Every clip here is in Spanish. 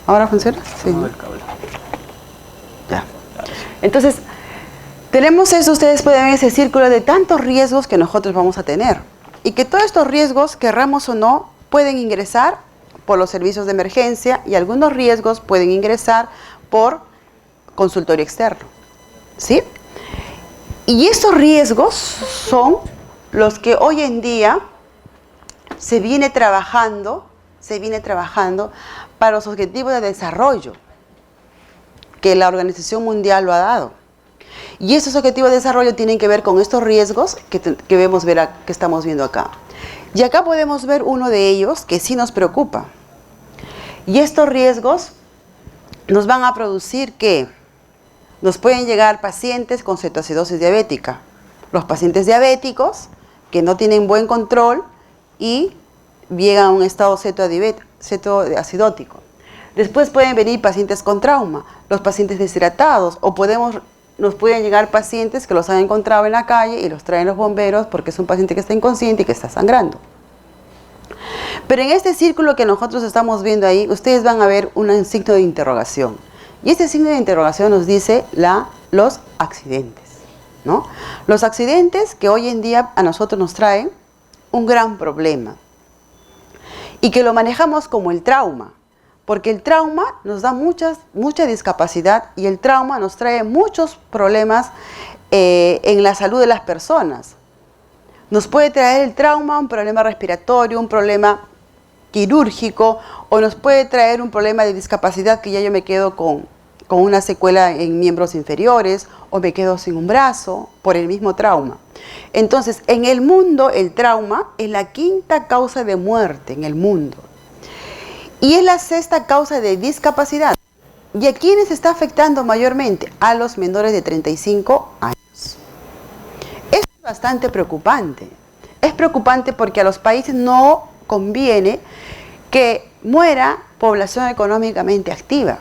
¿Ahora funciona? Sí. No, el cable. Ya. Entonces, tenemos eso, ustedes pueden ver ese círculo de tantos riesgos que nosotros vamos a tener. Y que todos estos riesgos, querramos o no, pueden ingresar por los servicios de emergencia y algunos riesgos pueden ingresar por consultorio externo. ¿Sí? Y estos riesgos son los que hoy en día se viene trabajando para los objetivos de desarrollo que la Organización Mundial lo ha dado. Y estos objetivos de desarrollo tienen que ver con estos riesgos que estamos viendo acá. Y acá podemos ver uno de ellos que sí nos preocupa. Y estos riesgos nos van a producir que nos pueden llegar pacientes con cetoacidosis diabética. Los pacientes diabéticos que no tienen buen control y llegan a un estado cetoacidótico. Después pueden venir pacientes con trauma, los pacientes deshidratados, o nos pueden llegar pacientes que los han encontrado en la calle y los traen los bomberos porque es un paciente que está inconsciente y que está sangrando. Pero en este círculo que nosotros estamos viendo ahí, ustedes van a ver un signo de interrogación. Y este signo de interrogación nos dice los accidentes, ¿no? Los accidentes que hoy en día a nosotros nos traen un gran problema. Y que lo manejamos como el trauma. Porque el trauma nos da mucha discapacidad y el trauma nos trae muchos problemas en la salud de las personas. Nos puede traer el trauma un problema respiratorio, un problema quirúrgico, o nos puede traer un problema de discapacidad que ya yo me quedo con una secuela en miembros inferiores, o me quedo sin un brazo por el mismo trauma. Entonces, en el mundo, el trauma es la quinta causa de muerte en el mundo. Y es la sexta causa de discapacidad. ¿Y a quiénes está afectando mayormente? A los menores de 35 años. Esto es bastante preocupante. Es preocupante porque a los países no conviene que muera población económicamente activa.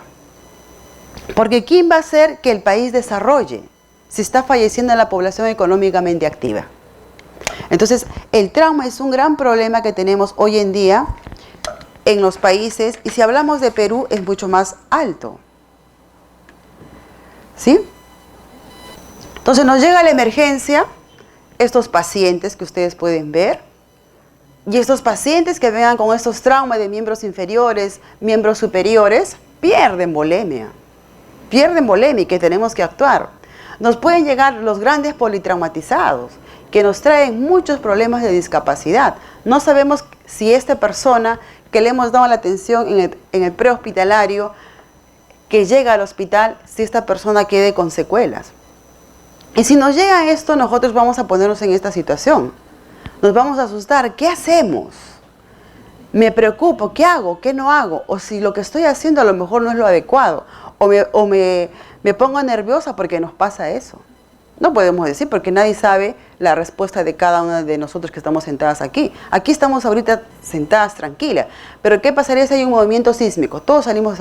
Porque ¿quién va a hacer que el país desarrolle si está falleciendo la población económicamente activa? Entonces, el trauma es un gran problema que tenemos hoy en día en los países, y si hablamos de Perú es mucho más alto. ¿Sí? Entonces nos llega la emergencia, estos pacientes que ustedes pueden ver, y estos pacientes que vengan con estos traumas de miembros inferiores, miembros superiores, pierden volemia y que tenemos que actuar. Nos pueden llegar los grandes politraumatizados, que nos traen muchos problemas de discapacidad. No sabemos si esta persona que le hemos dado la atención en el prehospitalario, que llega al hospital, si esta persona quede con secuelas. Y si nos llega esto, nosotros vamos a ponernos en esta situación. Nos vamos a asustar. ¿Qué hacemos? Me preocupo. ¿Qué hago? ¿Qué no hago? O si lo que estoy haciendo a lo mejor no es lo adecuado. O me pongo nerviosa porque nos pasa eso. No podemos decir porque nadie sabe la respuesta de cada una de nosotros que estamos sentadas aquí. Aquí estamos ahorita sentadas tranquilas. Pero ¿qué pasaría si hay un movimiento sísmico? Todos salimos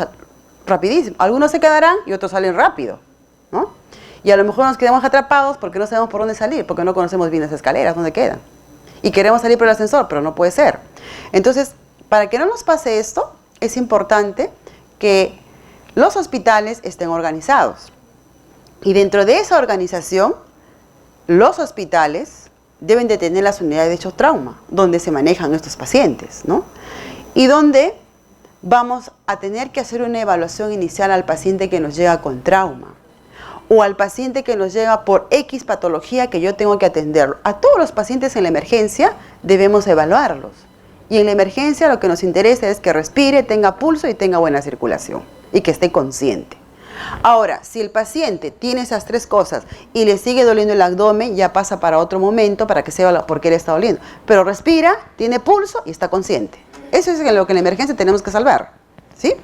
rapidísimo. Algunos se quedarán y otros salen rápido, ¿no? Y a lo mejor nos quedamos atrapados porque no sabemos por dónde salir, porque no conocemos bien las escaleras, dónde quedan. Y queremos salir por el ascensor, pero no puede ser. Entonces, para que no nos pase esto, es importante que los hospitales estén organizados. Y dentro de esa organización, los hospitales deben de tener las unidades de hecho trauma, donde se manejan estos pacientes, ¿no? Y donde vamos a tener que hacer una evaluación inicial al paciente que nos llega con trauma, o al paciente que nos llega por X patología que yo tengo que atenderlo. A todos los pacientes en la emergencia debemos evaluarlos. Y en la emergencia lo que nos interesa es que respire, tenga pulso y tenga buena circulación, y que esté consciente. Ahora, si el paciente tiene esas tres cosas y le sigue doliendo el abdomen, ya pasa para otro momento para que sepa por qué le está doliendo. Pero respira, tiene pulso y está consciente. Eso es lo que en la emergencia tenemos que salvar, ¿sí?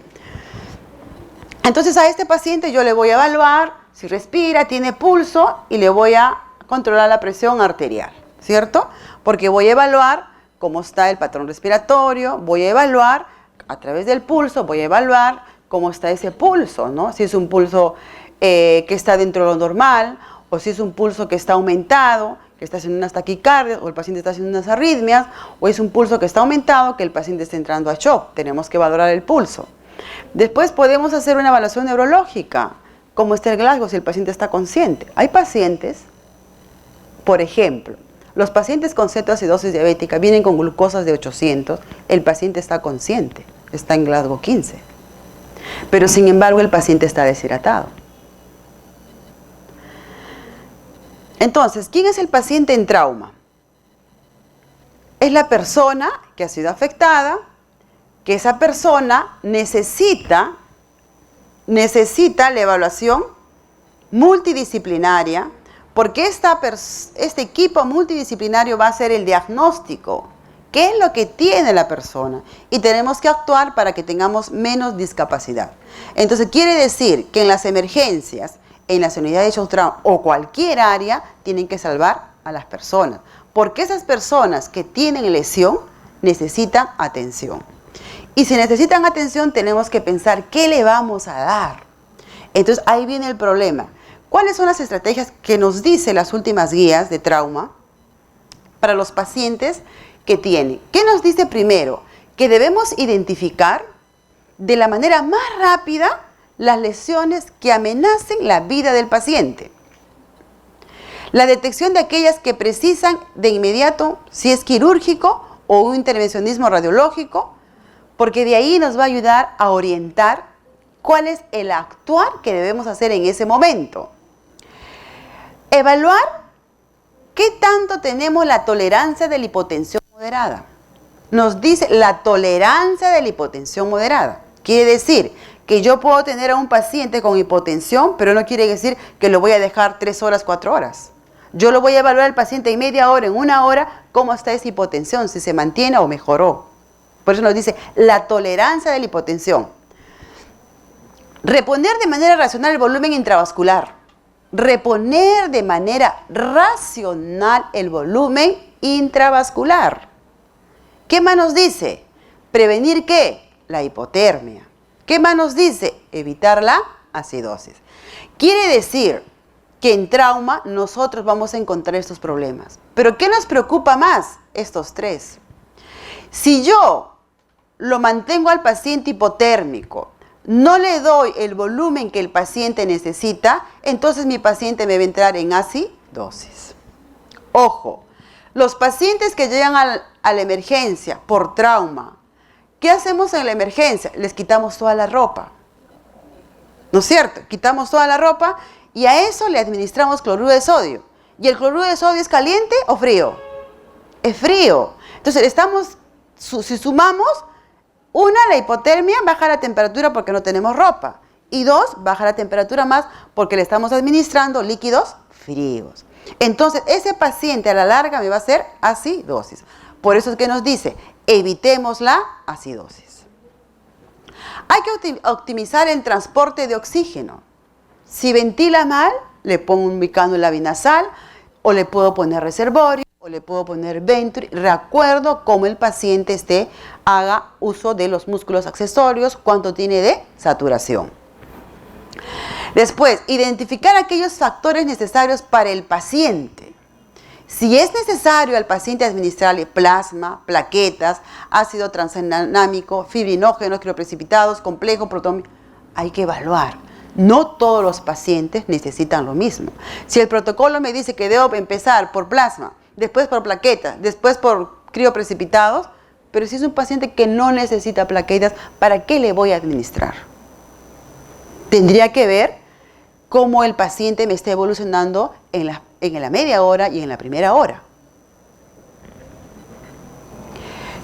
Entonces a este paciente yo le voy a evaluar si respira, tiene pulso y le voy a controlar la presión arterial, ¿cierto? Porque voy a evaluar cómo está el patrón respiratorio, voy a evaluar a través del pulso, voy a evaluar cómo está ese pulso, ¿no? Si es un pulso que está dentro de lo normal, o si es un pulso que está aumentado, que está haciendo unas taquicardias, o el paciente está haciendo unas arritmias, o es un pulso que está aumentado, que el paciente está entrando a shock. Tenemos que valorar el pulso. Después podemos hacer una evaluación neurológica, cómo está el Glasgow si el paciente está consciente. Hay pacientes, por ejemplo, los pacientes con cetoacidosis diabética vienen con glucosas de 800, el paciente está consciente, está en Glasgow 15. Pero sin embargo el paciente está deshidratado. Entonces, ¿quién es el paciente en trauma? Es la persona que ha sido afectada, que esa persona necesita la evaluación multidisciplinaria, porque este equipo multidisciplinario va a hacer el diagnóstico. ¿Qué es lo que tiene la persona? Y tenemos que actuar para que tengamos menos discapacidad. Entonces, quiere decir que en las emergencias, en las unidades de shock trauma o cualquier área, tienen que salvar a las personas. Porque esas personas que tienen lesión necesitan atención. Y si necesitan atención, tenemos que pensar qué le vamos a dar. Entonces, ahí viene el problema. ¿Cuáles son las estrategias que nos dicen las últimas guías de trauma para los pacientes que tienen? ¿Qué nos dice primero? Que debemos identificar de la manera más rápida las lesiones que amenacen la vida del paciente. La detección de aquellas que precisan de inmediato, si es quirúrgico o un intervencionismo radiológico, porque de ahí nos va a ayudar a orientar cuál es el actuar que debemos hacer en ese momento. Evaluar qué tanto tenemos la tolerancia de la hipotensión moderada. Nos dice la tolerancia de la hipotensión moderada. Quiere decir que yo puedo tener a un paciente con hipotensión, pero no quiere decir que lo voy a dejar 3 horas, 4 horas. Yo lo voy a evaluar al paciente en media hora, en 1 hora, cómo está esa hipotensión, si se mantiene o mejoró. Por eso nos dice la tolerancia de la hipotensión. Reponer de manera racional el volumen intravascular. Reponer de manera racional el volumen intravascular. ¿Qué más nos dice? Prevenir ¿qué? La hipotermia. ¿Qué más nos dice? Evitar la acidosis. Quiere decir que en trauma nosotros vamos a encontrar estos problemas. ¿Pero qué nos preocupa más? Estos 3. Si yo lo mantengo al paciente hipotérmico, no le doy el volumen que el paciente necesita, entonces mi paciente me va a entrar en acidosis. Ojo, los pacientes que llegan a la emergencia por trauma, ¿qué hacemos en la emergencia? Les quitamos toda la ropa. ¿No es cierto? Quitamos toda la ropa y a eso le administramos cloruro de sodio. ¿Y el cloruro de sodio es caliente o frío? Es frío. Entonces, si sumamos, 1, la hipotermia, baja la temperatura porque no tenemos ropa. Y 2, baja la temperatura más porque le estamos administrando líquidos fríos. Entonces, ese paciente a la larga me va a hacer acidosis. Por eso es que nos dice, evitemos la acidosis. Hay que optimizar el transporte de oxígeno. Si ventila mal, le pongo un cánula binasal, o le puedo poner reservorio, o le puedo poner Venturi, de acuerdo cómo el paciente haga uso de los músculos accesorios, cuánto tiene de saturación. Después, identificar aquellos factores necesarios para el paciente. Si es necesario al paciente administrarle plasma, plaquetas, ácido transaminómico, fibrinógenos, crioprecipitados, complejo, protómico, hay que evaluar. No todos los pacientes necesitan lo mismo. Si el protocolo me dice que debo empezar por plasma, después por plaquetas, después por crioprecipitados, pero si es un paciente que no necesita plaquetas, ¿para qué le voy a administrar? Tendría que ver cómo el paciente me está evolucionando en la media hora y en la primera hora.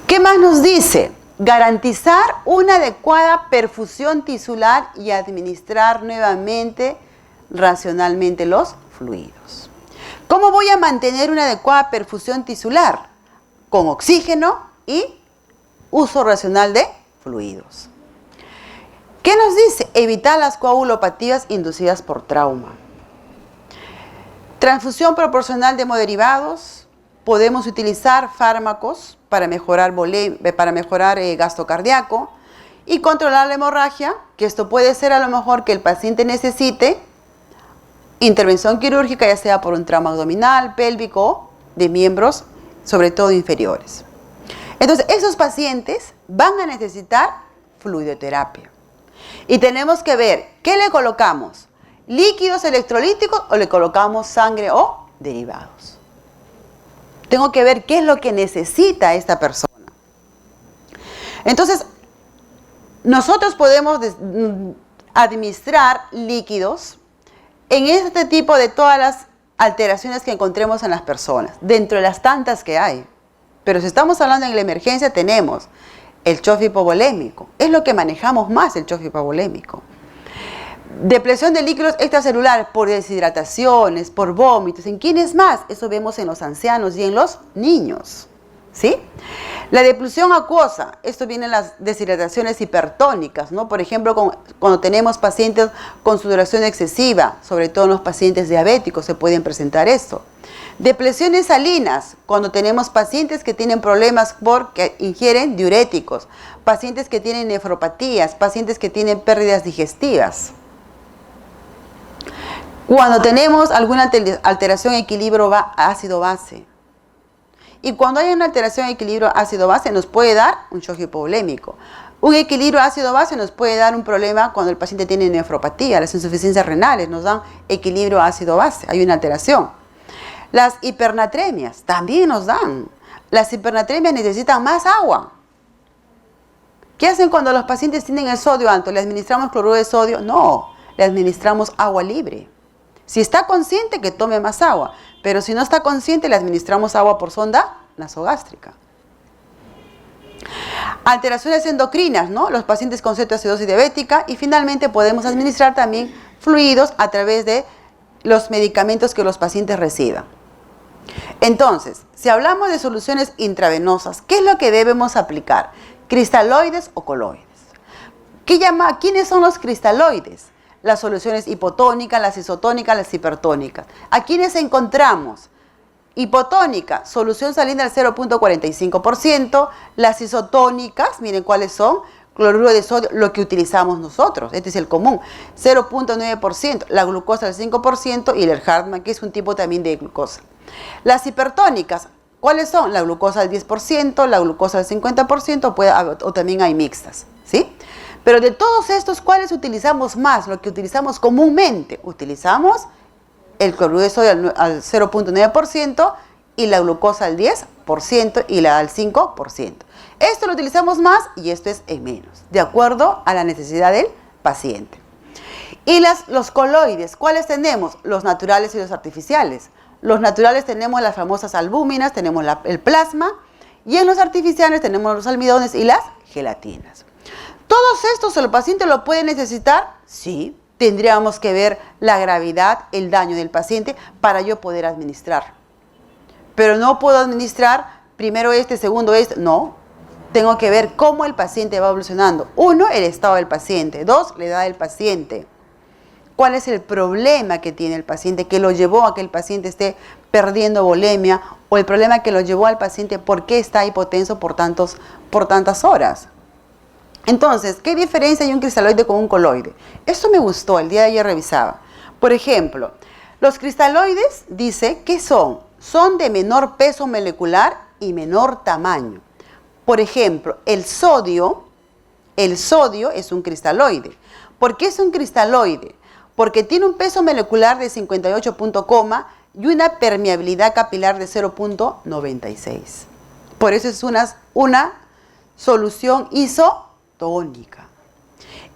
¿Qué más nos dice? Garantizar una adecuada perfusión tisular y administrar nuevamente racionalmente los fluidos. ¿Cómo voy a mantener una adecuada perfusión tisular? Con oxígeno y uso racional de fluidos. ¿Qué nos dice? Evitar las coagulopatías inducidas por trauma. Transfusión proporcional de hemoderivados. Podemos utilizar fármacos para mejorar gasto cardíaco y controlar la hemorragia, que esto puede ser a lo mejor que el paciente necesite intervención quirúrgica, ya sea por un trauma abdominal, pélvico, de miembros, sobre todo inferiores. Entonces, esos pacientes van a necesitar fluidoterapia. Y tenemos que ver, ¿qué le colocamos? ¿Líquidos electrolíticos o le colocamos sangre o derivados? Tengo que ver qué es lo que necesita esta persona. Entonces, nosotros podemos administrar líquidos en este tipo de todas las alteraciones que encontremos en las personas, dentro de las tantas que hay. Pero si estamos hablando en la emergencia, tenemos el shock hipovolémico. Es lo que manejamos más, el shock hipovolémico. Depresión de líquidos extracelulares por deshidrataciones, por vómitos. ¿En quiénes más? Eso vemos en los ancianos y en los niños. ¿Sí? La deplusión acuosa, esto viene en las deshidrataciones hipertónicas, ¿no? Por ejemplo, cuando tenemos pacientes con sudoración excesiva, sobre todo en los pacientes diabéticos se pueden presentar esto. Depresiones salinas, cuando tenemos pacientes que tienen problemas porque ingieren diuréticos, pacientes que tienen nefropatías, pacientes que tienen pérdidas digestivas. Cuando tenemos alguna alteración en equilibrio ácido-base. Y cuando hay una alteración de equilibrio ácido-base nos puede dar un shock hipovolémico. Un equilibrio ácido-base nos puede dar un problema cuando el paciente tiene nefropatía. Las insuficiencias renales nos dan equilibrio ácido-base. Hay una alteración. Las hipernatremias también nos dan. Las hipernatremias necesitan más agua. ¿Qué hacen cuando los pacientes tienen el sodio alto? ¿Le administramos cloruro de sodio? No, le administramos agua libre. Si está consciente, que tome más agua. Pero si no está consciente, le administramos agua por sonda nasogástrica. Alteraciones endocrinas, ¿no? Los pacientes con cetoacidosis diabética. Y finalmente podemos administrar también fluidos a través de los medicamentos que los pacientes reciban. Entonces, si hablamos de soluciones intravenosas, ¿qué es lo que debemos aplicar? ¿Cristaloides o coloides? ¿Quiénes son los cristaloides? Las soluciones hipotónicas, las isotónicas, las hipertónicas. ¿A quiénes encontramos? Hipotónica, solución salina al 0.45%. Las isotónicas, miren cuáles son. Cloruro de sodio, lo que utilizamos nosotros. Este es el común. 0.9%. La glucosa al 5% y el Hartmann, que es un tipo también de glucosa. Las hipertónicas, ¿cuáles son? La glucosa al 10%, la glucosa al 50%, o también hay mixtas, ¿sí? Pero de todos estos, ¿cuáles utilizamos más? Lo que utilizamos comúnmente. Utilizamos el cloruro de sodio al 0.9% y la glucosa al 10% y la al 5%. Esto lo utilizamos más y esto es en menos, de acuerdo a la necesidad del paciente. Y los coloides, ¿cuáles tenemos? Los naturales y los artificiales. Los naturales tenemos las famosas albúminas, tenemos el plasma, y en los artificiales tenemos los almidones y las gelatinas. ¿Todos estos el paciente lo puede necesitar? Sí, tendríamos que ver la gravedad, el daño del paciente para yo poder administrar. Pero no puedo administrar primero segundo no. Tengo que ver cómo el paciente va evolucionando. 1, el estado del paciente. 2, la edad del paciente. ¿Cuál es el problema que tiene el paciente que lo llevó a que el paciente esté perdiendo volemia? O el problema que lo llevó al paciente, ¿por qué está hipotenso por tantas horas? Entonces, ¿qué diferencia hay un cristaloide con un coloide? Esto me gustó, el día de ayer revisaba. Por ejemplo, los cristaloides, dice, ¿qué son? Son de menor peso molecular y menor tamaño. Por ejemplo, el sodio es un cristaloide. ¿Por qué es un cristaloide? Porque tiene un peso molecular de 58 y una permeabilidad capilar de 0.96. Por eso es una solución isotónica.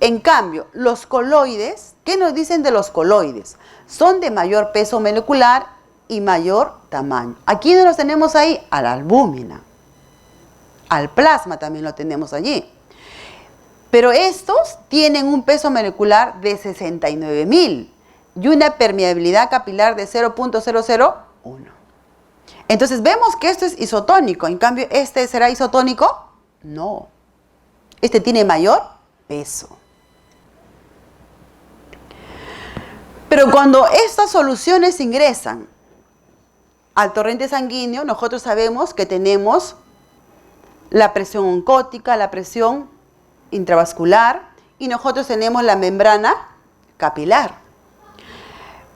En cambio, los coloides, ¿qué nos dicen de los coloides? Son de mayor peso molecular y mayor tamaño. ¿A quiénes los tenemos ahí? A la albúmina. Al plasma también lo tenemos allí. Pero estos tienen un peso molecular de 69.000 y una permeabilidad capilar de 0.001. Entonces vemos que esto es isotónico. En cambio, ¿este será isotónico? No. Este tiene mayor peso. Pero cuando estas soluciones ingresan al torrente sanguíneo, nosotros sabemos que tenemos la presión oncótica, la presión intravascular y nosotros tenemos la membrana capilar.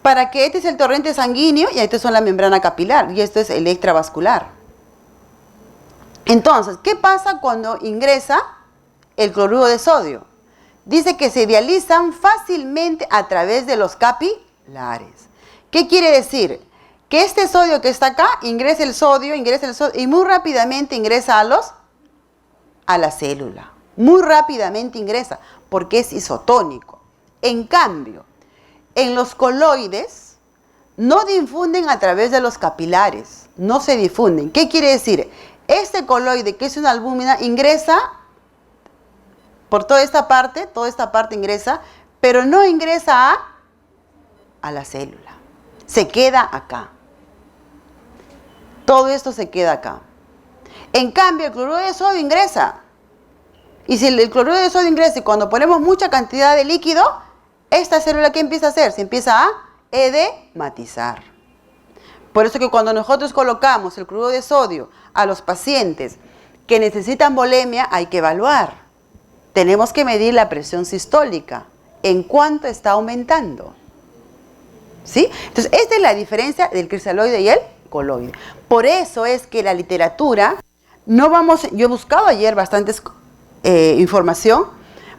Para que este es el torrente sanguíneo y esto es la membrana capilar y esto es el extravascular. Entonces, ¿qué pasa cuando ingresa el cloruro de sodio? dice que se dializan fácilmente a través de los capilares. ¿Qué quiere decir? Que este sodio que está acá, ingresa el sodio y muy rápidamente ingresa a la célula. Muy rápidamente ingresa, porque es isotónico. En cambio, en los coloides no difunden a través de los capilares, no se difunden. ¿Qué quiere decir? Este coloide, que es una albúmina, ingresa por toda esta parte ingresa, pero no ingresa a la célula. Se queda acá. Todo esto se queda acá. En cambio, el cloruro de sodio ingresa. Y si el cloruro de sodio ingresa y cuando ponemos mucha cantidad de líquido, esta célula, ¿qué empieza a hacer? Se empieza a edematizar. Por eso que cuando nosotros colocamos el cloruro de sodio a los pacientes que necesitan volemia, hay que evaluar. Tenemos que medir la presión sistólica. ¿En cuánto está aumentando? ¿Sí? Entonces, esta es la diferencia del cristaloide y el coloide. Por eso es que la literatura, yo he buscado ayer bastantes información,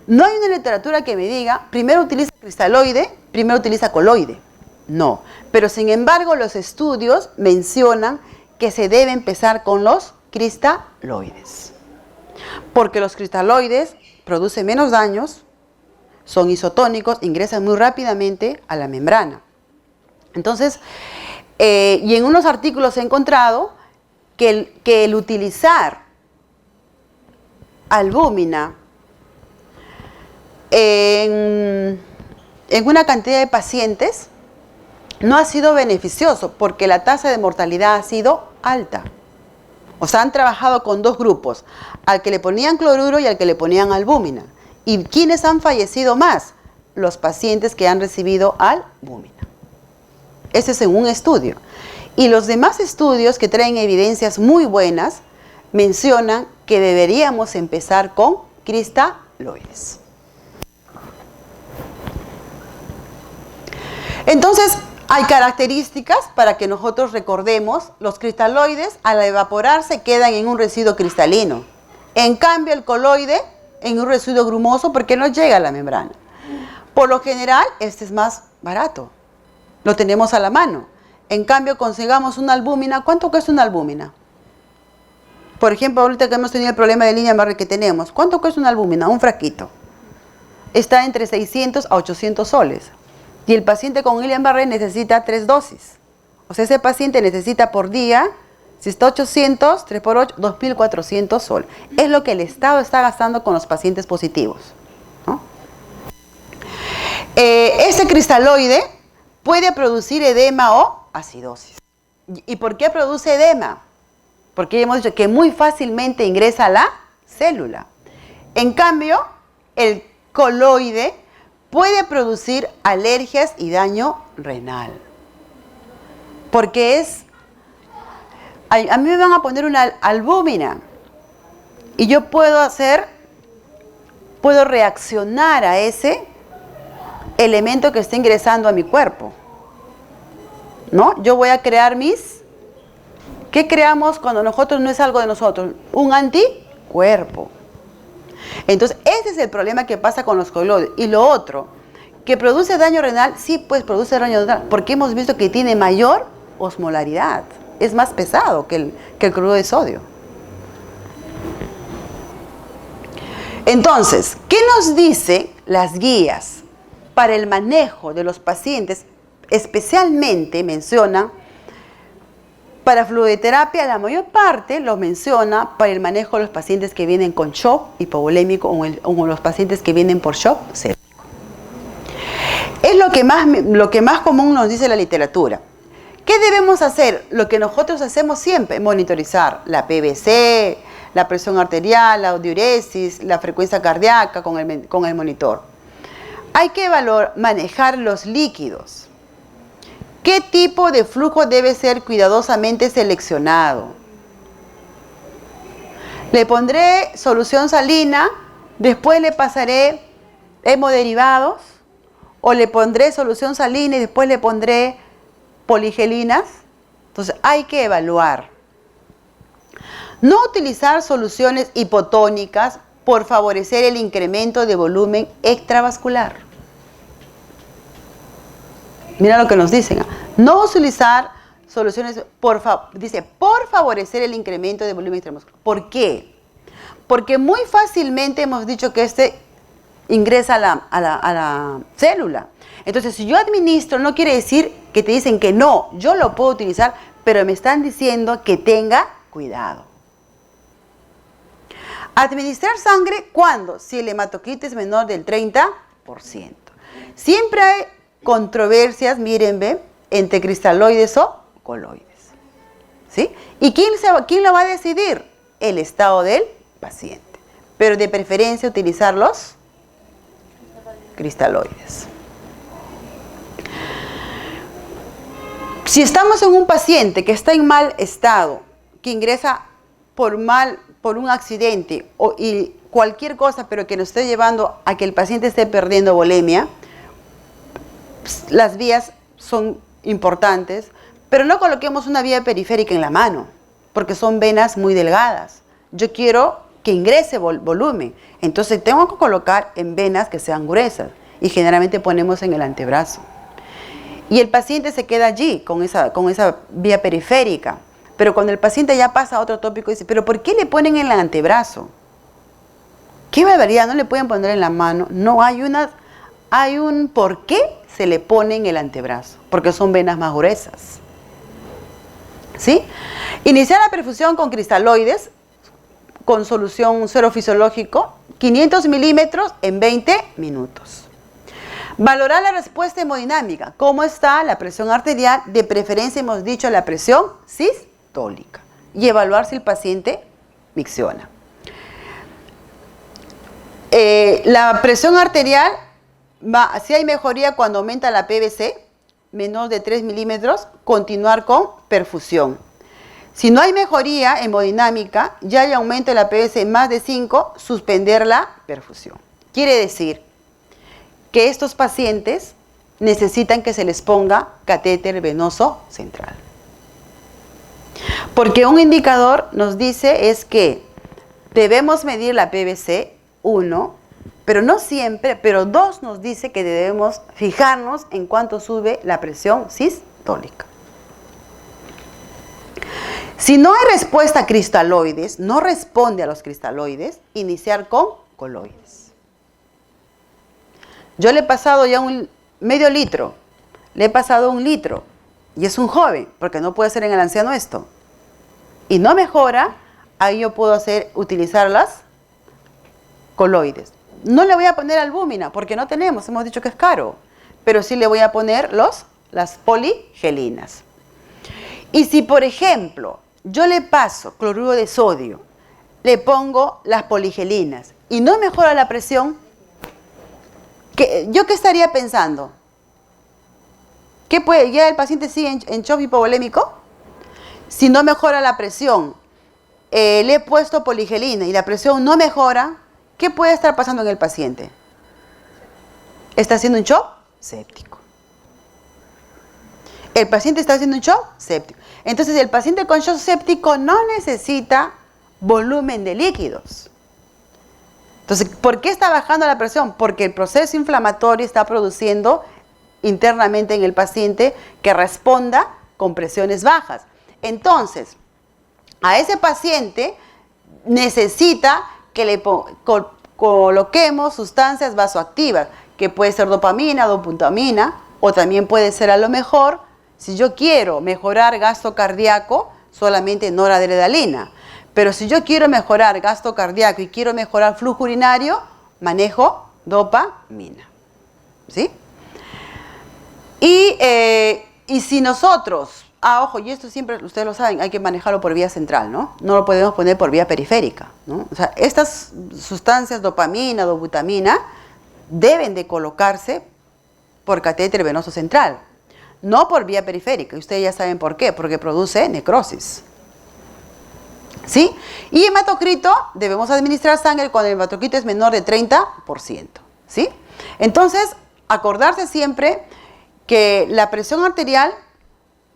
no hay una literatura que me diga, primero utiliza cristaloide, primero utiliza coloide. No, pero sin embargo los estudios mencionan que se debe empezar con los cristaloides. Porque los cristaloides producen menos daños, son isotónicos, ingresan muy rápidamente a la membrana. Entonces, y en unos artículos he encontrado que el utilizar albúmina en una cantidad de pacientes no ha sido beneficioso porque la tasa de mortalidad ha sido alta. O sea, han trabajado con dos grupos, al que le ponían cloruro y al que le ponían albúmina. ¿Y quiénes han fallecido más? Los pacientes que han recibido albúmina. Ese es en un estudio. Y los demás estudios que traen evidencias muy buenas mencionan que deberíamos empezar con cristaloides. Entonces, hay características para que nosotros recordemos. Los cristaloides al evaporarse quedan en un residuo cristalino. En cambio, el coloide en un residuo grumoso porque no llega a la membrana. Por lo general, este es más barato. Lo tenemos a la mano. En cambio, consigamos una albúmina. ¿Cuánto cuesta una albúmina? Por ejemplo, ahorita que hemos tenido el problema de Guillain-Barré que tenemos, ¿cuánto cuesta una albúmina? Un frasquito. Está entre 600 a 800 soles. Y el paciente con Guillain-Barré necesita 3 dosis. O sea, ese paciente necesita por día, si está 800, 3 por 8, 2.400 soles. Es lo que el Estado está gastando con los pacientes positivos, ¿no? Este cristaloide puede producir edema o acidosis. ¿Y por qué produce edema? Porque ya hemos dicho que muy fácilmente ingresa a la célula. En cambio, el coloide puede producir alergias y daño renal. Porque a mí me van a poner una albúmina y yo puedo reaccionar a ese elemento que está ingresando a mi cuerpo, ¿no? Yo voy a crear ¿qué creamos cuando nosotros no es algo de nosotros? Un anticuerpo. Entonces, ese es el problema que pasa con los coloides. Y lo otro, que produce daño renal, sí, pues produce daño renal, porque hemos visto que tiene mayor osmolaridad. Es más pesado que el cloruro de sodio. Entonces, ¿qué nos dice las guías para el manejo de los pacientes? Especialmente menciona, para fluidoterapia, la mayor parte lo menciona para el manejo de los pacientes que vienen con shock hipovolémico o los pacientes que vienen por shock séptico. Es lo que más común nos dice la literatura. ¿Qué debemos hacer? Lo que nosotros hacemos siempre, monitorizar la PVC, la presión arterial, la diuresis, la frecuencia cardíaca con el monitor. Hay que manejar los líquidos. ¿Qué tipo de flujo debe ser cuidadosamente seleccionado? Le pondré solución salina, después le pasaré hemoderivados, o le pondré solución salina y después le pondré poligelinas. Entonces hay que evaluar. No utilizar soluciones hipotónicas por favorecer el incremento de volumen extravascular. Mira lo que nos dicen. No utilizar soluciones, dice, por favorecer el incremento de volumen extravascular. ¿Por qué? Porque muy fácilmente hemos dicho que ingresa a la célula. Entonces, si yo administro, no quiere decir que te dicen que no, yo lo puedo utilizar, pero me están diciendo que tenga cuidado. Administrar sangre, ¿cuándo? Si el hematocrito es menor del 30%. Siempre hay controversias, miren, ve, entre cristaloides o coloides. ¿Sí? ¿Y quién lo va a decidir? El estado del paciente. Pero de preferencia utilizar los cristaloides. Si estamos en un paciente que está en mal estado, que ingresa por un accidente y cualquier cosa, pero que nos esté llevando a que el paciente esté perdiendo volemia, las vías son importantes, pero no coloquemos una vía periférica en la mano, porque son venas muy delgadas. Yo quiero que ingrese volumen, entonces tengo que colocar en venas que sean gruesas y generalmente ponemos en el antebrazo. Y el paciente se queda allí con esa vía periférica. Pero cuando el paciente ya pasa a otro tópico, dice, ¿pero por qué le ponen en el antebrazo? ¿Qué barbaridad? ¿No le pueden poner en la mano? No, hay un por qué se le pone en el antebrazo. Porque son venas más gruesas. ¿Sí? Iniciar la perfusión con cristaloides, con solución suero fisiológico, 500 milímetros en 20 minutos. Valorar la respuesta hemodinámica. ¿Cómo está la presión arterial? De preferencia hemos dicho la presión sistólica. Y evaluar si el paciente micciona. La presión arterial, si hay mejoría cuando aumenta la PVC, menor de 3 milímetros, continuar con perfusión. Si no hay mejoría hemodinámica, ya hay aumento de la PVC más de 5, suspender la perfusión. Quiere decir que estos pacientes necesitan que se les ponga catéter venoso central. Porque un indicador nos dice es que debemos medir la PVC, 1, pero no siempre, pero 2 nos dice que debemos fijarnos en cuánto sube la presión sistólica. Si no hay respuesta a cristaloides, no responde a los cristaloides, iniciar con coloides. Yo le he pasado ya medio litro, le he pasado 1 litro, y es un joven, porque no puede ser en el anciano esto. Y no mejora, ahí yo puedo utilizar las coloides. No le voy a poner albúmina, porque no tenemos, hemos dicho que es caro, pero sí le voy a poner las poligelinas. Y si, por ejemplo, yo le paso cloruro de sodio, le pongo las poligelinas, y no mejora la presión, ¿yo qué estaría pensando? ¿Ya el paciente sigue en shock hipovolémico? Si no mejora la presión, le he puesto poligelina y la presión no mejora, ¿qué puede estar pasando en el paciente? ¿Está haciendo un shock séptico? El paciente está haciendo un shock séptico. Entonces, el paciente con shock séptico no necesita volumen de líquidos. Entonces, ¿por qué está bajando la presión? Porque el proceso inflamatorio está produciendo internamente en el paciente que responda con presiones bajas. Entonces, a ese paciente necesita que le coloquemos sustancias vasoactivas, que puede ser dopamina, dobutamina, o también puede ser a lo mejor, si yo quiero mejorar gasto cardíaco, solamente noradrenalina. Pero si yo quiero mejorar gasto cardíaco y quiero mejorar flujo urinario, manejo dopamina. ¿Sí? Y si nosotros, ojo, y esto siempre ustedes lo saben, hay que manejarlo por vía central, ¿no? No lo podemos poner por vía periférica, ¿no? O sea, estas sustancias, dopamina, dobutamina, deben de colocarse por catéter venoso central, no por vía periférica. Y ustedes ya saben por qué, porque produce necrosis. ¿Sí? Y hematocrito, debemos administrar sangre cuando el hematocrito es menor de 30%. ¿Sí? Entonces, acordarse siempre que la presión arterial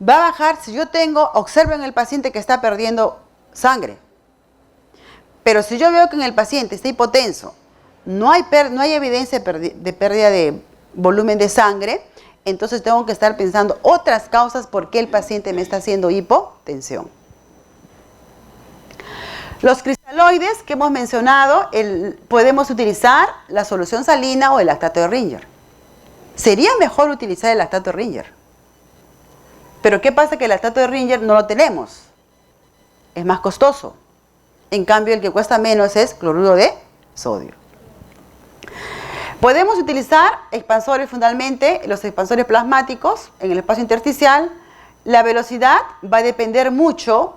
va a bajar si yo observo en el paciente que está perdiendo sangre. Pero si yo veo que en el paciente está hipotenso, no hay evidencia de pérdida de volumen de sangre, entonces tengo que estar pensando otras causas por qué el paciente me está haciendo hipotensión. Los cristaloides que hemos mencionado, podemos utilizar la solución salina o el lactato de Ringer. Sería mejor utilizar el lactato de Ringer. Pero ¿qué pasa? Que el lactato de Ringer no lo tenemos. Es más costoso. En cambio, el que cuesta menos es cloruro de sodio. Podemos utilizar expansores fundamentalmente, los expansores plasmáticos en el espacio intersticial. La velocidad va a depender mucho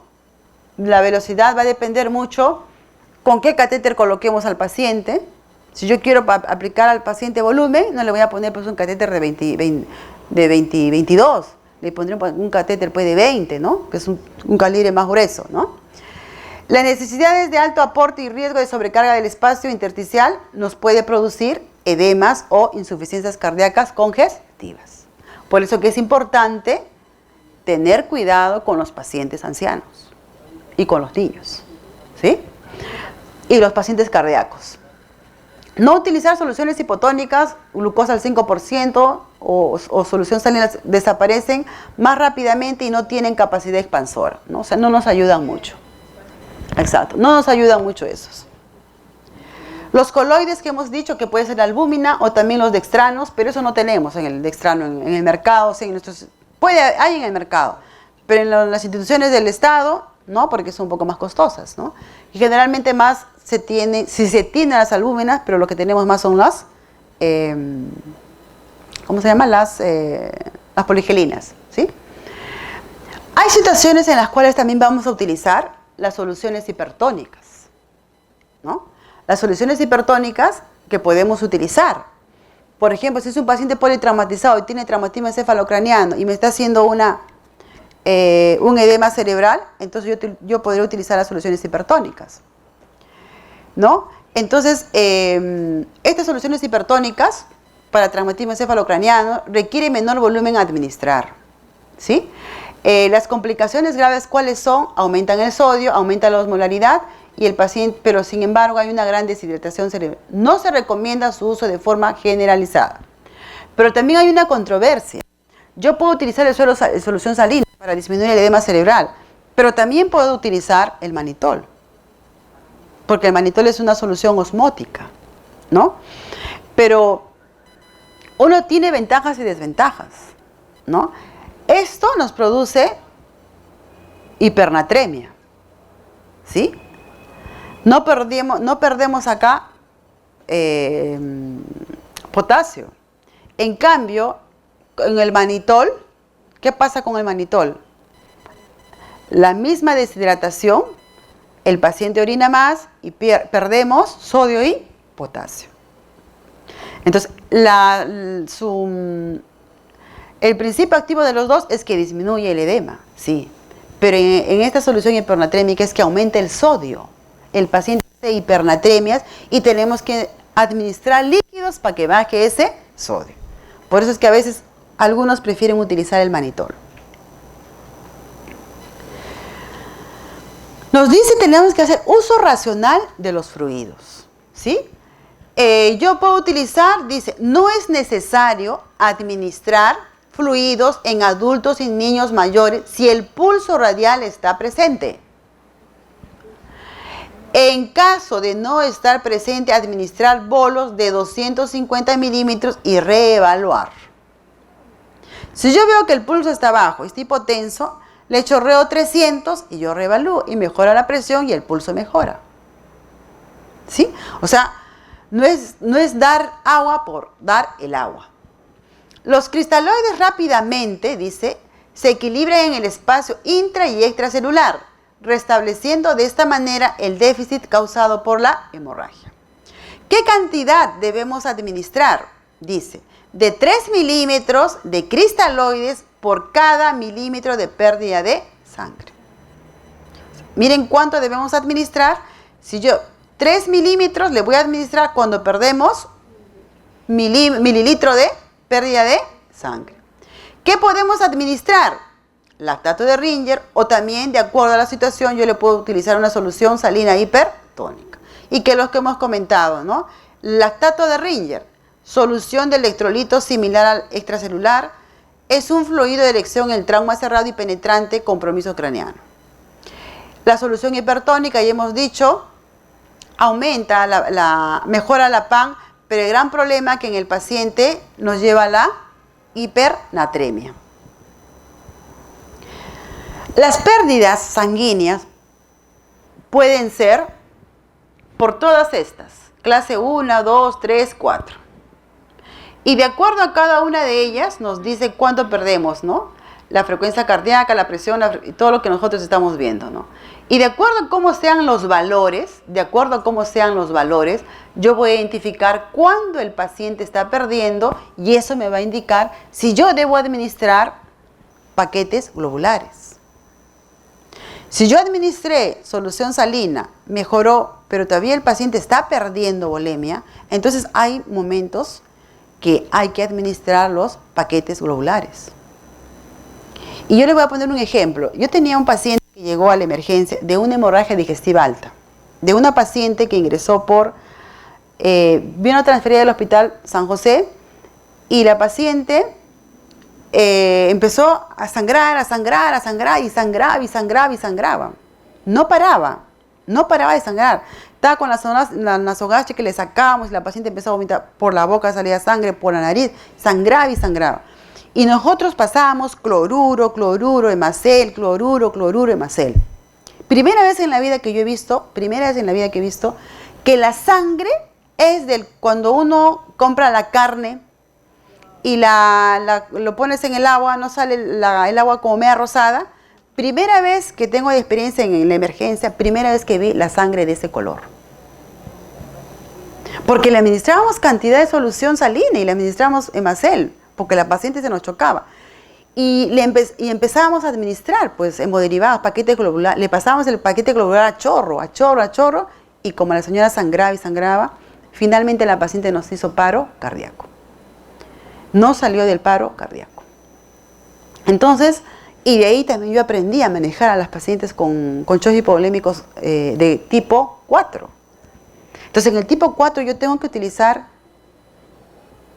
con qué catéter coloquemos al paciente. Si yo quiero aplicar al paciente volumen, no le voy a poner pues, un catéter de 22. Le pondré un catéter pues, de 20, ¿no? Que es un calibre más grueso, ¿no? Las necesidades de alto aporte y riesgo de sobrecarga del espacio intersticial nos puede producir edemas o insuficiencias cardíacas congestivas. Por eso que es importante tener cuidado con los pacientes ancianos y con los niños, ¿sí? Y los pacientes cardíacos. No utilizar soluciones hipotónicas, glucosa al 5% o solución salina desaparecen más rápidamente y no tienen capacidad expansora, ¿no? O sea, no nos ayudan mucho. Exacto, no nos ayudan mucho esos. Los coloides que hemos dicho que puede ser la albúmina o también los dextranos, pero eso no tenemos en el dextrano en el mercado, sí, hay en el mercado, pero en las instituciones del Estado, no, porque son un poco más costosas, ¿no? Y generalmente más si se tienen las albúminas, pero lo que tenemos más son las, ¿cómo se llama? Las poligelinas, ¿sí? Hay situaciones en las cuales también vamos a utilizar las soluciones hipertónicas, ¿no? Las soluciones hipertónicas que podemos utilizar. Por ejemplo, si es un paciente politraumatizado y tiene traumatismo encefalocraniano y me está haciendo un edema cerebral, entonces yo podría utilizar las soluciones hipertónicas, ¿no? Entonces, estas soluciones hipertónicas para traumatismo encefalocraniano requieren menor volumen a administrar, ¿sí? Las complicaciones graves, ¿cuáles son? Aumentan el sodio, aumenta la osmolaridad y el paciente, pero sin embargo hay una gran deshidratación cerebral. No se recomienda su uso de forma generalizada. Pero también hay una controversia. Yo puedo utilizar solución salina para disminuir el edema cerebral, pero también puedo utilizar el manitol, porque el manitol es una solución osmótica, ¿no? Pero uno tiene ventajas y desventajas, ¿no? Esto nos produce hipernatremia, ¿sí? No perdemos acá potasio. En cambio, en el manitol, ¿qué pasa con el manitol? La misma deshidratación, el paciente orina más y perdemos sodio y potasio. Entonces, el principio activo de los dos es que disminuye el edema, sí. Pero en esta solución hipernatrémica es que aumenta el sodio. El paciente hace hipernatremias y tenemos que administrar líquidos para que baje ese sodio. Por eso es que a veces algunos prefieren utilizar el manitol. Nos dice que tenemos que hacer uso racional de los fluidos, ¿sí? Yo puedo utilizar, dice, no es necesario administrar fluidos en adultos y niños mayores si el pulso radial está presente. En caso de no estar presente, administrar bolos de 250 milímetros y reevaluar. Si yo veo que el pulso está bajo, está hipotenso, le chorreo 300 y yo reevalúo y mejora la presión y el pulso mejora. ¿Sí? O sea, no es dar agua por dar el agua. Los cristaloides rápidamente, dice, se equilibran en el espacio intra y extracelular, restableciendo de esta manera el déficit causado por la hemorragia. ¿Qué cantidad debemos administrar? Dice, de 3 milímetros de cristaloides por cada milímetro de pérdida de sangre. Miren cuánto debemos administrar. Si yo 3 milímetros le voy a administrar cuando perdemos mililitro de pérdida de sangre. ¿Qué podemos administrar? Lactato de Ringer o también, de acuerdo a la situación, yo le puedo utilizar una solución salina hipertónica. hipertónica. Y que los que hemos comentado, ¿no? Lactato de Ringer, solución de electrolitos similar al extracelular, es un fluido de erección en el trauma cerrado y penetrante, compromiso craneano. La solución hipertónica, ya hemos dicho, aumenta, mejora la PAN, pero el gran problema que en el paciente nos lleva a la hipernatremia. Las pérdidas sanguíneas pueden ser por todas estas, clase 1, 2, 3, 4. Y de acuerdo a cada una de ellas nos dice cuánto perdemos, ¿no? La frecuencia cardíaca, la presión, todo lo que nosotros estamos viendo, ¿no? Y de acuerdo a cómo sean los valores, yo voy a identificar cuándo el paciente está perdiendo y eso me va a indicar si yo debo administrar paquetes globulares. Si yo administré solución salina, mejoró, pero todavía el paciente está perdiendo volemia, entonces hay momentos que hay que administrar los paquetes globulares. Y yo le voy a poner un ejemplo. Yo tenía un paciente que llegó a la emergencia de una hemorragia digestiva alta, de una paciente que ingresó vino transferida del Hospital San José y la paciente empezó a sangrar y sangraba. No paraba de sangrar. Estaba con la nasogástrica que le sacábamos y la paciente empezó a vomitar por la boca, salía sangre, por la nariz, sangraba. Y nosotros pasábamos cloruro, hemacel, cloruro, hemacel. Primera vez en la vida que he visto que la sangre es cuando uno compra la carne y lo pones en el agua, no sale el agua como media rosada. Primera vez que tengo experiencia en la emergencia, primera vez que vi la sangre de ese color. Porque le administrábamos cantidad de solución salina y le administrábamos hemacel, porque la paciente se nos chocaba. Y empezábamos a administrar, pues, hemoderivados, paquetes globulares. Le pasábamos el paquete globular a chorro, y como la señora sangraba, finalmente la paciente nos hizo paro cardíaco. No salió del paro cardíaco. Entonces, y de ahí también yo aprendí a manejar a las pacientes con choques hipovolémicos de tipo 4. Entonces, en el tipo 4 yo tengo que utilizar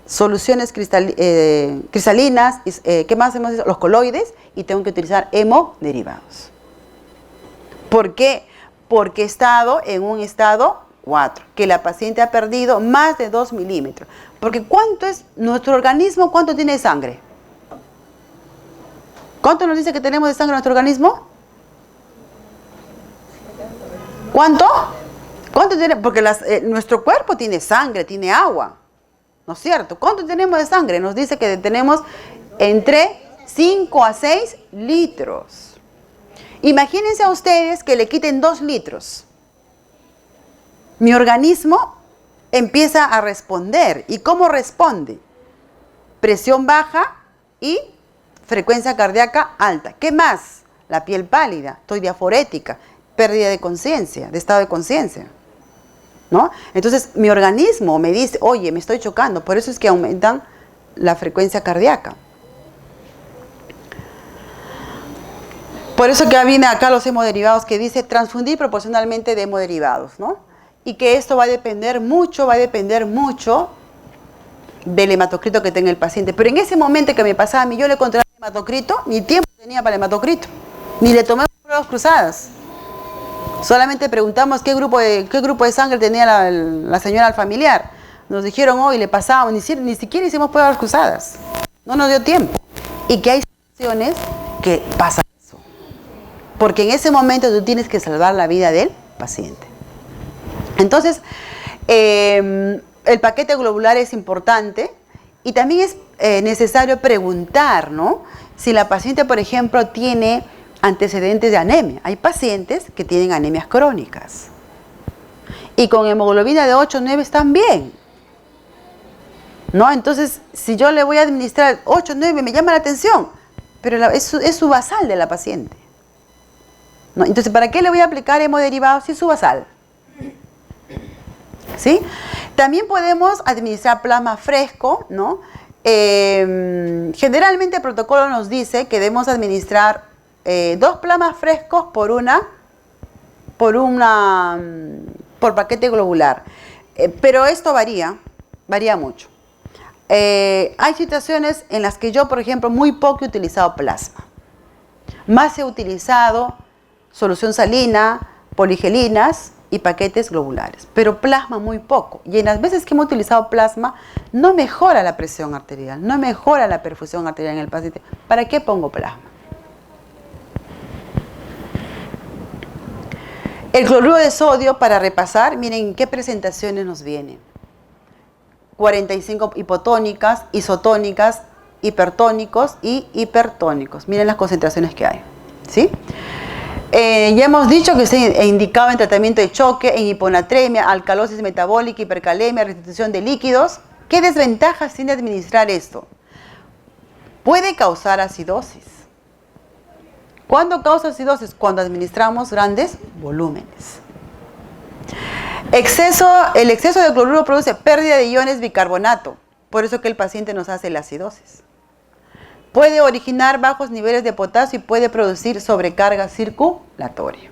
soluciones cristalinas, ¿qué más hemos dicho? Los coloides, y tengo que utilizar hemoderivados. ¿Por qué? Porque he estado en un estado 4, que la paciente ha perdido más de 2 milímetros. Porque ¿cuánto es nuestro organismo? ¿Cuánto tiene de sangre? ¿Cuánto nos dice que tenemos de sangre en nuestro organismo? ¿Cuánto? ¿Cuánto tiene? Porque nuestro cuerpo tiene sangre, tiene agua, ¿no es cierto? ¿Cuánto tenemos de sangre? Nos dice que tenemos entre 5 a 6 litros. Imagínense a ustedes que le quiten 2 litros. Mi organismo empieza a responder. ¿Y cómo responde? Presión baja y frecuencia cardíaca alta. ¿Qué más? La piel pálida, estoy diaforética, pérdida de conciencia, de estado de conciencia, ¿no? Entonces, mi organismo me dice, oye, me estoy chocando. Por eso es que aumentan la frecuencia cardíaca. Por eso que viene acá los hemoderivados que dice transfundir proporcionalmente de hemoderivados, ¿no? Y que esto va a depender mucho del hematocrito que tenga el paciente. Pero en ese momento que me pasaba a mí, yo le controlaba el hematocrito, ni tiempo tenía para el hematocrito, ni le tomé pruebas cruzadas. Solamente preguntamos qué grupo de sangre tenía la señora al familiar. Nos dijeron, hoy le pasábamos, ni siquiera hicimos pruebas cruzadas. No nos dio tiempo. Y que hay situaciones que pasa eso. Porque en ese momento tú tienes que salvar la vida del paciente. Entonces, el paquete globular es importante y también es necesario preguntar, ¿no? Si la paciente, por ejemplo, tiene antecedentes de anemia. Hay pacientes que tienen anemias crónicas y con hemoglobina de 8 o 9 están bien, ¿no? Entonces, si yo le voy a administrar 8 o 9, me llama la atención, pero es su basal de la paciente, ¿no? Entonces, ¿para qué le voy a aplicar hemoderivados si es su basal? ¿Sí? También podemos administrar plasma fresco, ¿no? Generalmente el protocolo nos dice que debemos administrar 2 plasmas frescos por una por paquete globular. Pero esto varía mucho. Hay situaciones en las que yo, por ejemplo, muy poco he utilizado plasma. Más he utilizado solución salina, poligelinas y paquetes globulares, pero plasma muy poco. Y en las veces que hemos utilizado plasma, no mejora la presión arterial, no mejora la perfusión arterial en el paciente. ¿Para qué pongo plasma? El cloruro de sodio, para repasar, miren qué presentaciones nos vienen. 45 hipotónicas, isotónicas, hipertónicos y hipertónicos. Miren las concentraciones que hay, ¿sí? Ya hemos dicho que se indicaba en tratamiento de choque, en hiponatremia, alcalosis metabólica, hipercalemia, restitución de líquidos. ¿Qué desventajas tiene administrar esto? Puede causar acidosis. ¿Cuándo causa acidosis? Cuando administramos grandes volúmenes. El exceso de cloruro produce pérdida de iones bicarbonato, por eso que el paciente nos hace la acidosis. Puede originar bajos niveles de potasio y puede producir sobrecarga circulatoria.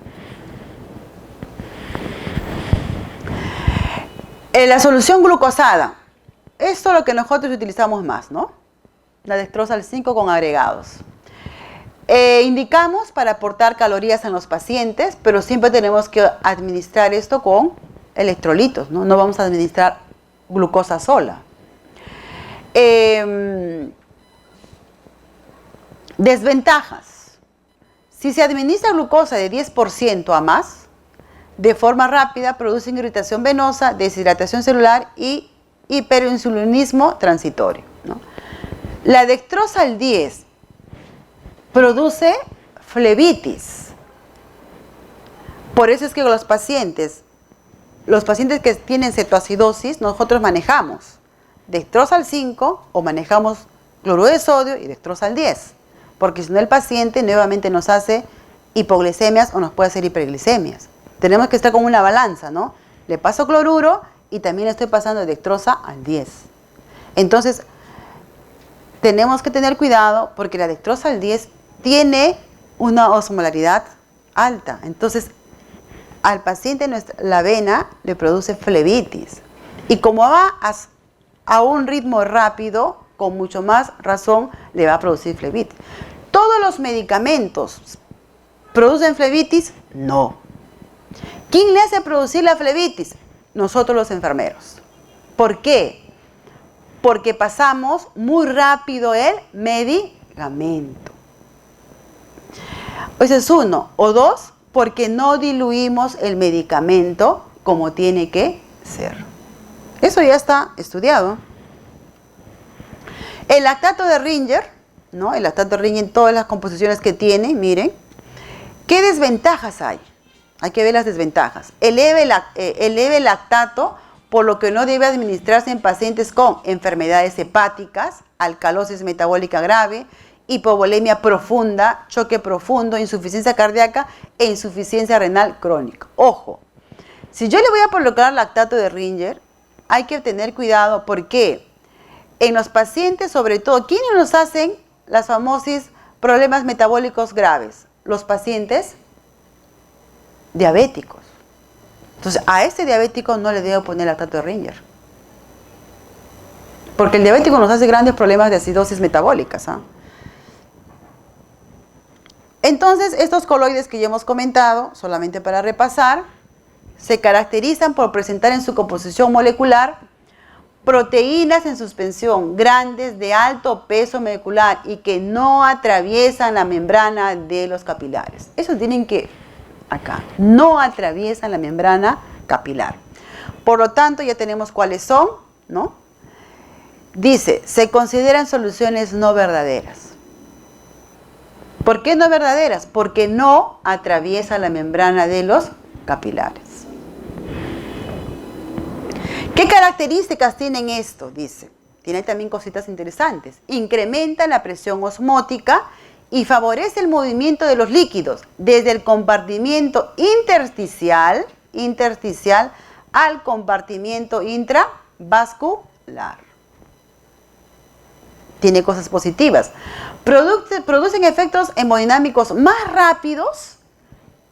La solución glucosada, esto es lo que nosotros utilizamos más, ¿no? La dextrosa 5 con agregados. Indicamos para aportar calorías en los pacientes, pero siempre tenemos que administrar esto con electrolitos, ¿no? No vamos a administrar glucosa sola. Desventajas. Si se administra glucosa de 10% a más, de forma rápida produce irritación venosa, deshidratación celular y hiperinsulinismo transitorio, ¿no? La dextrosa 10 produce flebitis. Por eso es que los pacientes que tienen cetoacidosis, nosotros manejamos dextrosa 5 o manejamos cloruro de sodio y dextrosa 10. Porque si no, el paciente nuevamente nos hace hipoglicemias o nos puede hacer hiperglicemias. Tenemos que estar con una balanza, ¿no? Le paso cloruro y también le estoy pasando de dextrosa al 10. Entonces, tenemos que tener cuidado porque la dextrosa al 10 tiene una osmolaridad alta. Entonces, al paciente la vena le produce flebitis. Y como va a un ritmo rápido, con mucho más razón le va a producir flebitis. ¿Todos los medicamentos producen flebitis? No. ¿Quién le hace producir la flebitis? Nosotros los enfermeros. ¿Por qué? Porque pasamos muy rápido el medicamento. Ese es uno. O dos, porque no diluimos el medicamento como tiene que ser. Eso ya está estudiado. El lactato de Ringer, ¿no? El lactato de Ringer en todas las composiciones que tiene, miren. ¿Qué desventajas hay? Hay que ver las desventajas. Eleva el lactato, por lo que no debe administrarse en pacientes con enfermedades hepáticas, alcalosis metabólica grave, hipovolemia profunda, choque profundo, insuficiencia cardíaca e insuficiencia renal crónica. Ojo, si yo le voy a colocar lactato de Ringer, hay que tener cuidado porque en los pacientes, sobre todo, ¿quiénes nos hacen las famosos problemas metabólicos graves? Los pacientes diabéticos. Entonces, a este diabético no le debo poner lactato de Ringer. Porque el diabético nos hace grandes problemas de acidosis metabólicas, ¿ah? Entonces, estos coloides que ya hemos comentado, solamente para repasar, se caracterizan por presentar en su composición molecular proteínas en suspensión grandes de alto peso molecular y que no atraviesan la membrana de los capilares. Eso tienen que, acá, no atraviesan la membrana capilar. Por lo tanto, ya tenemos cuáles son, ¿no? Dice, se consideran soluciones no verdaderas. ¿Por qué no verdaderas? Porque no atraviesa la membrana de los capilares. ¿Qué características tienen esto? Dice, tiene también cositas interesantes. Incrementa la presión osmótica y favorece el movimiento de los líquidos desde el compartimiento intersticial al compartimiento intravascular. Tiene cosas positivas. Producen efectos hemodinámicos más rápidos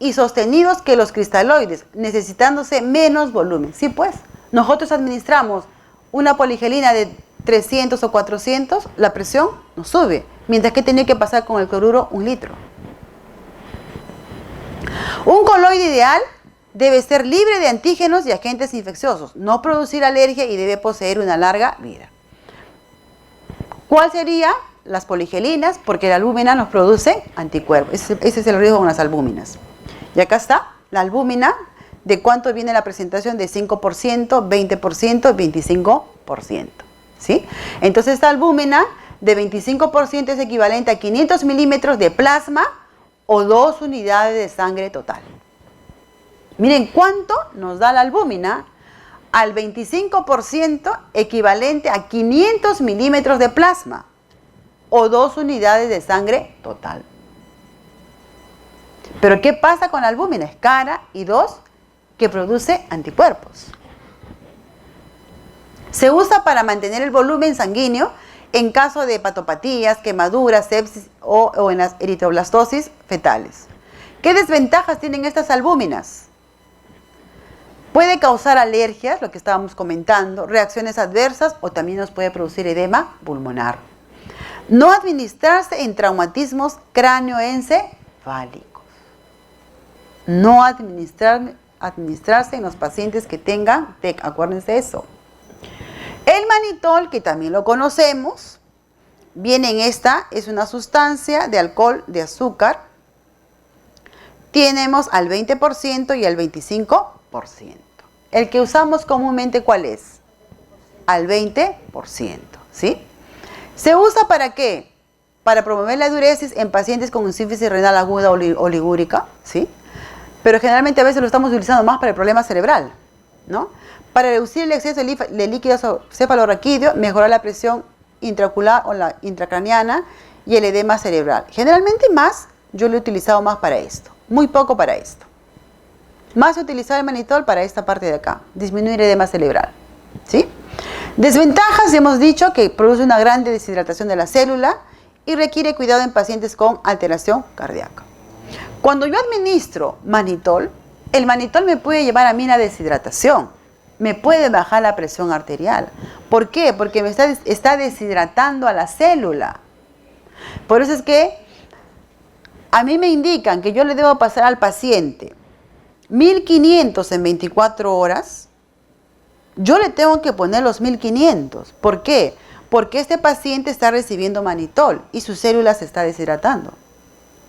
y sostenidos que los cristaloides, necesitándose menos volumen. Sí, pues, nosotros administramos una poligelina de 300 o 400, la presión nos sube, mientras que tiene que pasar con el cloruro 1 litro. Un coloide ideal debe ser libre de antígenos y agentes infecciosos, no producir alergia y debe poseer una larga vida. ¿Cuál sería? Las poligelinas, porque la albúmina nos produce anticuerpos. Ese es el riesgo con las albúminas. Y acá está la albúmina, de cuánto viene la presentación, de 5%, 20%, 25%. ¿Sí? Entonces esta albúmina de 25% es equivalente a 500 milímetros de plasma o 2 unidades de sangre total. Miren cuánto nos da la albúmina. Al 25% equivalente a 500 milímetros de plasma o 2 unidades de sangre total. Pero ¿qué pasa con la albúmina? Es cara y 2, que produce anticuerpos. Se usa para mantener el volumen sanguíneo en caso de hepatopatías, quemaduras, sepsis o en las eritroblastosis fetales. ¿Qué desventajas tienen estas albúminas? Puede causar alergias, lo que estábamos comentando, reacciones adversas o también nos puede producir edema pulmonar. No administrarse en traumatismos cráneoencefálicos. No administrarse en los pacientes que tengan TEC, acuérdense eso. El manitol, que también lo conocemos, viene en esta, es una sustancia de alcohol de azúcar. Tenemos al 20% y al 25%. El que usamos comúnmente, ¿cuál es? Al 20%, ¿sí? ¿Se usa para qué? Para promover la diuresis en pacientes con insuficiencia renal aguda o oligúrica, ¿sí? Pero generalmente a veces lo estamos utilizando más para el problema cerebral, ¿no? Para reducir el exceso de líquido cefalorraquídeo, mejorar la presión intraocular o la intracraneana y el edema cerebral. Generalmente yo lo he utilizado más para esto, muy poco para esto. Más utilizar el manitol para esta parte de acá, disminuir edema cerebral, ¿sí? Desventajas, hemos dicho que produce una gran deshidratación de la célula y requiere cuidado en pacientes con alteración cardíaca. Cuando yo administro manitol, el manitol me puede llevar a mí la deshidratación, me puede bajar la presión arterial. ¿Por qué? Porque me está deshidratando a la célula. Por eso es que a mí me indican que yo le debo pasar al paciente 1500 en 24 horas, yo le tengo que poner los 1500. ¿Por qué? Porque este paciente está recibiendo manitol y su célula se está deshidratando.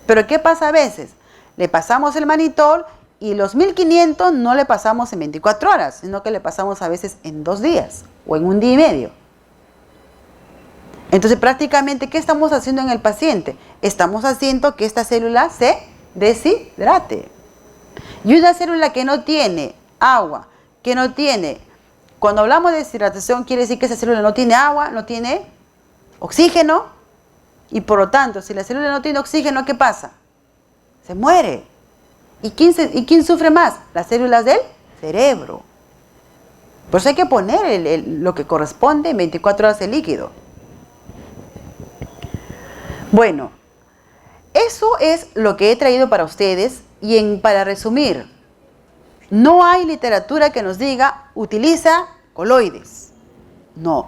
Pero ¿qué pasa a veces? Le pasamos el manitol y los 1500 no le pasamos en 24 horas, sino que le pasamos a veces en 2 días o en 1 día y medio. Entonces prácticamente, ¿qué estamos haciendo en el paciente? Estamos haciendo que esta célula se deshidrate. Y una célula que no tiene agua, cuando hablamos de deshidratación, quiere decir que esa célula no tiene agua, no tiene oxígeno, y por lo tanto, si la célula no tiene oxígeno, ¿qué pasa? Se muere. ¿Y quién sufre más? Las células del cerebro. Por eso hay que poner lo que corresponde en 24 horas de líquido. Bueno, eso es lo que he traído para ustedes. Y para resumir, no hay literatura que nos diga utiliza coloides. No,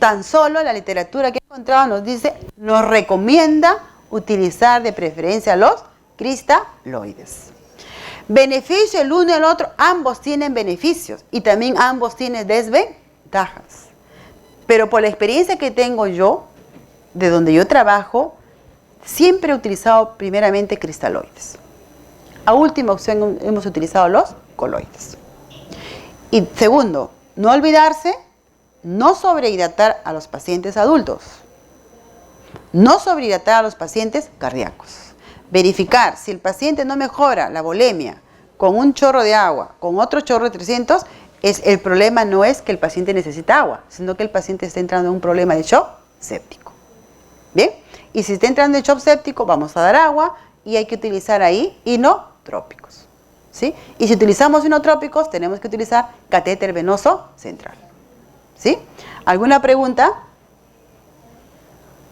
tan solo la literatura que he encontrado nos recomienda utilizar de preferencia los cristaloides. Beneficio el uno y el otro, ambos tienen beneficios y también ambos tienen desventajas. Pero por la experiencia que tengo yo, de donde yo trabajo, siempre he utilizado primeramente cristaloides. A última opción hemos utilizado los coloides. Y segundo, no olvidarse, no sobrehidratar a los pacientes adultos. No sobrehidratar a los pacientes cardíacos. Verificar si el paciente no mejora la volemia con un chorro de agua, con otro chorro de 300, el problema no es que el paciente necesita agua, sino que el paciente está entrando en un problema de shock séptico. ¿Bien? Y si está entrando en shock séptico, vamos a dar agua y hay que utilizar ahí inotrópicos. ¿Sí? Y si utilizamos inotrópicos, tenemos que utilizar catéter venoso central. ¿Sí? ¿Alguna pregunta?